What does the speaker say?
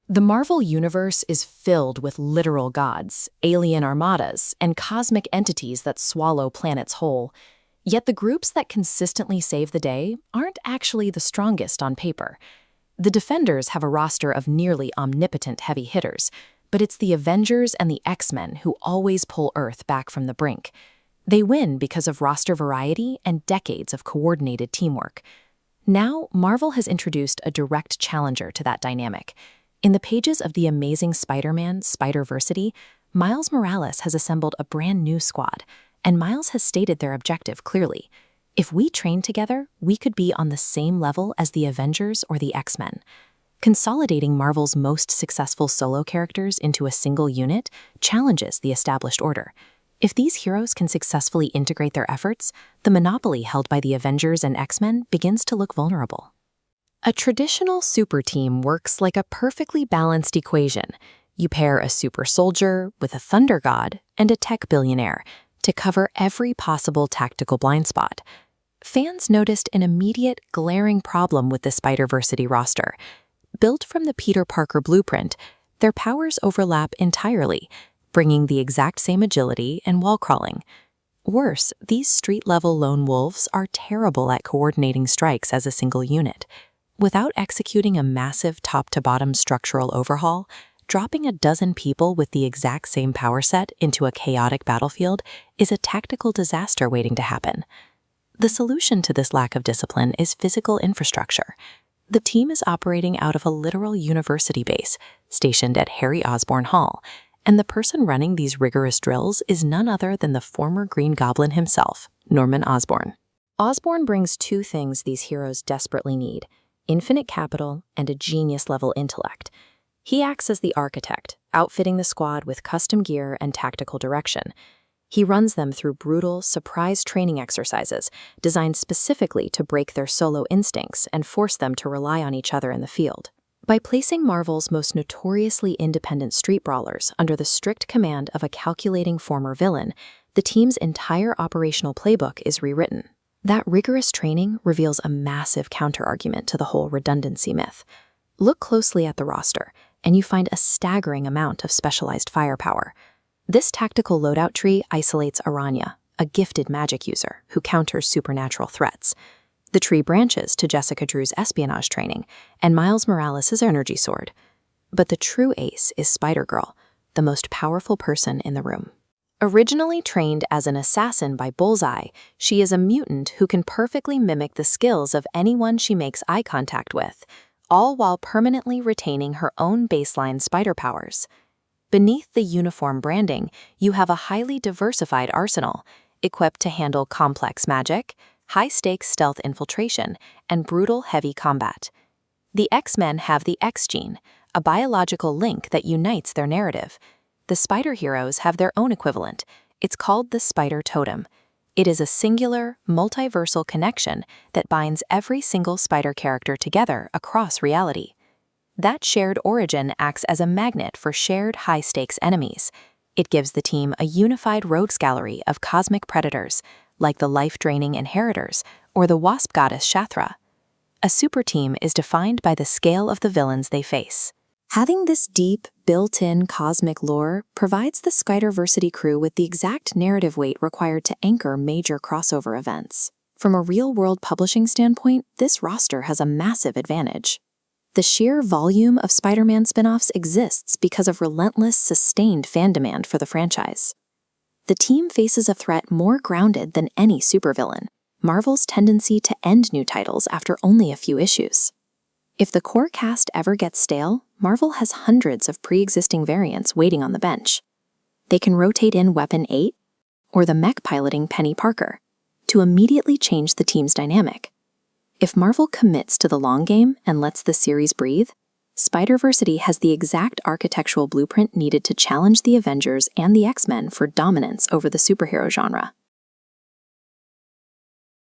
The Marvel Universe is filled with literal gods, alien armadas, and cosmic entities that swallow planets whole. Yet the groups that consistently save the day aren't actually the strongest on paper. The Defenders have a roster of nearly omnipotent heavy hitters, but it's the Avengers and the X-Men who always pull Earth back from the brink. They win because of roster variety and decades of coordinated teamwork. Now, Marvel has introduced a direct challenger to that dynamic. In the pages of the amazing Spider-Man, Spider-Versity, Miles Morales has assembled a brand new squad, and Miles has stated their objective clearly. If we train together, we could be on the same level as the Avengers or the X-Men. Consolidating Marvel's most successful solo characters into a single unit challenges the established order. If these heroes can successfully integrate their efforts, the monopoly held by the Avengers and X-Men begins to look vulnerable. A traditional super team works like a perfectly balanced equation. You pair a super soldier with a thunder god and a tech billionaire to cover every possible tactical blind spot. Fans noticed an immediate, glaring problem with the Spider-Versity roster. Built from the Peter Parker blueprint, their powers overlap entirely, bringing the exact same agility and wall crawling. Worse, these street-level lone wolves are terrible at coordinating strikes as a single unit. Without executing a massive top-to-bottom structural overhaul, dropping a dozen people with the exact same power set into a chaotic battlefield is a tactical disaster waiting to happen. The solution to this lack of discipline is physical infrastructure. The team is operating out of a literal university base, stationed at Harry Osborn Hall, and the person running these rigorous drills is none other than the former Green Goblin himself, Norman Osborn. Osborn brings two things these heroes desperately need: infinite capital and a genius-level intellect. He acts as the architect, outfitting the squad with custom gear and tactical direction. He runs them through brutal, surprise training exercises designed specifically to break their solo instincts and force them to rely on each other in the field. By placing Marvel's most notoriously independent street brawlers under the strict command of a calculating former villain, the team's entire operational playbook is rewritten. That rigorous training reveals a massive counterargument to the whole redundancy myth. Look closely at the roster, and you find a staggering amount of specialized firepower. This tactical loadout tree isolates Aranya, a gifted magic user who counters supernatural threats. The tree branches to Jessica Drew's espionage training and Miles Morales' energy sword. But the true ace is Spider-Girl, the most powerful person in the room. Originally trained as an assassin by Bullseye, she is a mutant who can perfectly mimic the skills of anyone she makes eye contact with, all while permanently retaining her own baseline spider powers. Beneath the uniform branding, you have a highly diversified arsenal, equipped to handle complex magic, high-stakes stealth infiltration, and brutal heavy combat. The X-Men have the X gene, a biological link that unites their narrative. The Spider Heroes have their own equivalent. It's called the Spider Totem. It is a singular, multiversal connection that binds every single Spider character together across reality. That shared origin acts as a magnet for shared high-stakes enemies. It gives the team a unified rogues gallery of cosmic predators, like the life-draining Inheritors or the wasp goddess Shathra. A super team is defined by the scale of the villains they face. Having this deep, built-in cosmic lore provides the Spider-Versity crew with the exact narrative weight required to anchor major crossover events. From a real-world publishing standpoint, this roster has a massive advantage. The sheer volume of Spider-Man spin-offs exists because of relentless, sustained fan demand for the franchise. The team faces a threat more grounded than any supervillain: Marvel's tendency to end new titles after only a few issues. If the core cast ever gets stale, Marvel has hundreds of pre-existing variants waiting on the bench. They can rotate in Weapon 8 or the mech-piloting Penny Parker to immediately change the team's dynamic. If Marvel commits to the long game and lets the series breathe, Spider-Versity has the exact architectural blueprint needed to challenge the Avengers and the X-Men for dominance over the superhero genre.